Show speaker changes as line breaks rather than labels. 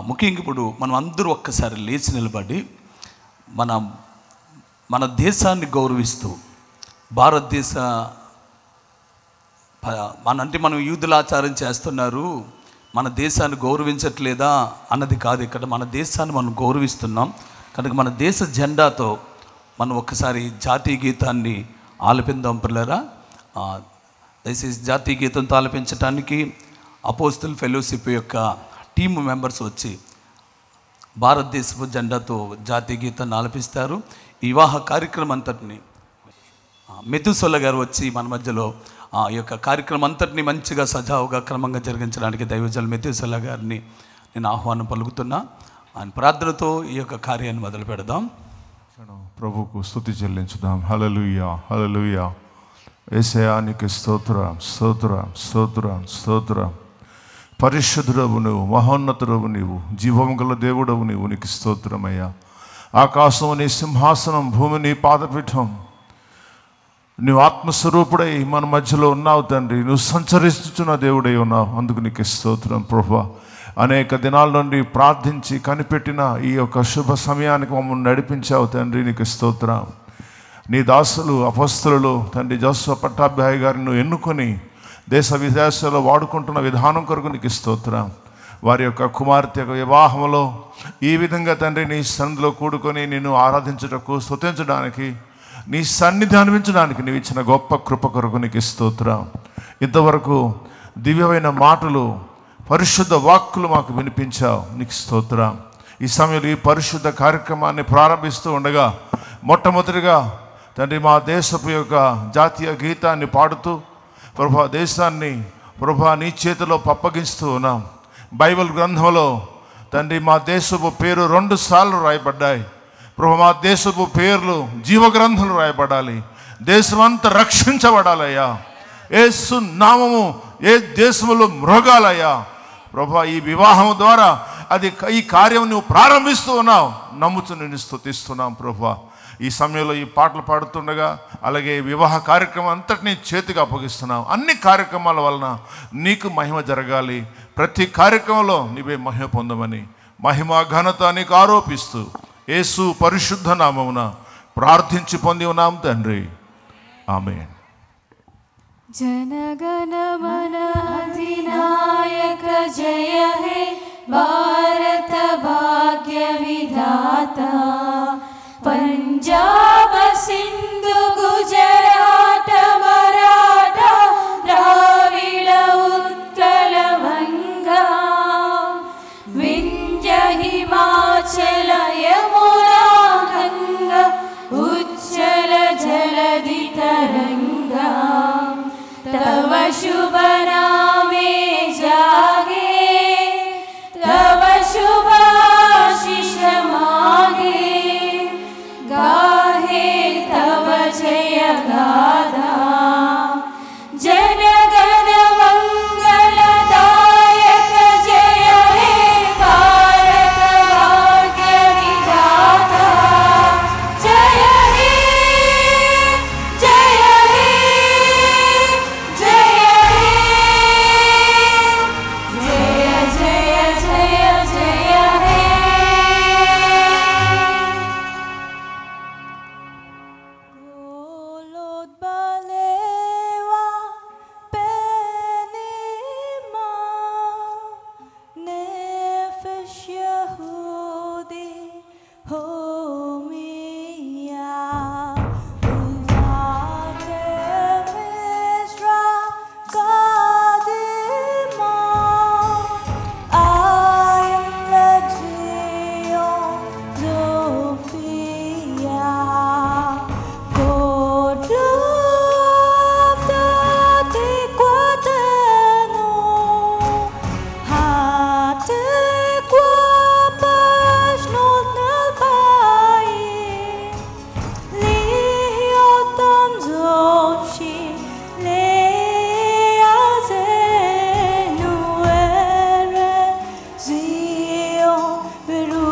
ముఖ్యంగా ఇప్పుడు మనం అందరూ ఒక్కసారి లేచి నిలబడి మన దేశాన్ని గౌరవిస్తూ భారతదేశ అంటే మనం యూదుల ఆచారం చేస్తున్నారు, మన దేశాన్ని గౌరవించట్లేదా అన్నది కాదు. ఇక్కడ మన దేశాన్ని మనం గౌరవిస్తున్నాం కనుక మన దేశ జెండాతో మనం ఒక్కసారి జాతీయ గీతాన్ని ఆలపిందాం పిల్లరా. దయచేసి జాతీయ గీతంతో ఆలపించడానికి అపోస్తల్ ఫెలోషిప్ యొక్క టీమ్ మెంబర్స్ వచ్చి భారతదేశపు జెండాతో జాతీయ గీతాన్ని ఆలపిస్తారు. ఈ వివాహ కార్యక్రమం అంతటిని మెతుసొల్ల గారు వచ్చి మన మధ్యలో ఈ యొక్క కార్యక్రమం అంతటిని మంచిగా సజావుగా క్రమంగా జరిగించడానికి దైవజనులు మెతుసొల్ల గారిని నేను ఆహ్వానం పలుకుతున్నా. ఆయన ప్రార్థనతో ఈ యొక్క కార్యాన్ని మొదలు పెడదాం.
ప్రభువుకు స్తుతి చెల్లించుదాం. హల్లెలూయా, హల్లెలూయా. యేసయ్యా నీకు స్తోత్రం, స్తోత్రం, స్తోత్రం, స్తోత్రం. పరిశుద్ధుడవు నువ్వు, మహోన్నతుడవు నీవు, జీవము గల దేవుడవు నీవు, నీకు స్తోత్రమయ్యా. ఆకాశం నీ సింహాసనం, భూమి నీ పాదపీఠం. నువ్వు ఆత్మస్వరూపుడై మన మధ్యలో ఉన్నావు తండ్రి. నువ్వు సంచరిస్తున్న దేవుడై ఉన్నావు, అందుకు నీకు స్తోత్రం ప్రభువా. అనేక దినాల నుండి ప్రార్థించి కనిపెట్టిన ఈ యొక్క శుభ సమయానికి మమ్మల్ని నడిపించావు తండ్రి, నీకు స్తోత్రం. నీ దాసులు అపొస్తలులు తండ్రి జోసెఫ్ పట్టాభి గారిని నువ్వు ఎన్నుకొని దేశ విదేశాల్లో వాడుకుంటున్న విధానం కొరకు నీకు స్తోత్రం. వారి యొక్క కుమార్తె యొక్క వివాహంలో ఈ విధంగా తండ్రి నీ సన్నిధిలో కూడుకొని నిన్ను ఆరాధించుటకు, స్తుతించడానికి, నీ సన్నిధి అనిపించడానికి నీవు ఇచ్చిన గొప్ప కృప కొరకు నీకు స్తోత్రం. ఇంతవరకు దివ్యమైన మాటలు, పరిశుద్ధ వాక్కులు మాకు వినిపించావు, నీకు స్తోత్రం. ఈ సమయంలో ఈ పరిశుద్ధ కార్యక్రమాన్ని ప్రారంభిస్తూ ఉండగా మొట్టమొదటిగా తండ్రి మా దేశపు యొక్క జాతీయ గీతాన్ని పాడుతూ ప్రభా దేశాన్ని ప్రభా నీ చేతిలో అప్పగిస్తూ ఉన్నాం. బైబిల్ గ్రంథంలో తండ్రి మా దేశపు పేరు 2 సార్లు రాయబడ్డాయి ప్రభా. మా దేశపు పేర్లు జీవగ్రంథంలో రాయబడాలి, దేశమంతా రక్షించబడాలయ్యా. యేసు నామము ఏ దేశంలో మ్రోగాలయ్యా ప్రభా. ఈ వివాహం ద్వారా ఈ కార్యం నువ్వు ప్రారంభిస్తూ ఉన్నావు, నమ్ముతూ నిన్ను స్తుతిస్తున్నాం ప్రభా. ఈ సమయంలో ఈ పాటలు పాడుతుండగా అలాగే వివాహ కార్యక్రమం అంతటినీ చేతికి అప్పగిస్తున్నాం. అన్ని కార్యక్రమాల వలన నీకు మహిమ జరగాలి, ప్రతి కార్యక్రమంలో నీవే మహిమ పొందమని మహిమ ఘనత నీకు ఆరోపిస్తూ యేసు పరిశుద్ధ నామమున ప్రార్థించి పొంది ఉన్నాం తండ్రి, ఆమేన్.
जनगण मन अधिनायक जय हे भारत भाग्य विधाता. पंजाब सिंधु गुजरात मराठा द्राविड उत्कल वंगा. विंध्य हिमाचल यमुना गंगा उज्जल जलधि तरंगा. तव शुभ नामे जागे, तव शुभ आशीष मागे. गाहे तव जय गाथा, जनगण मंगलदायक जय हे भारत भाग्य विधाता. जय हे, जय हे, जय हे, जय जय जय जय हे. Golod balewa penima nefesh Yehudi homia. Uvate Mizra kadima ayin legion Zofia. God of the Tiquateno, hate quapash not nelbai, liotam zovshi leazenu ere zion beru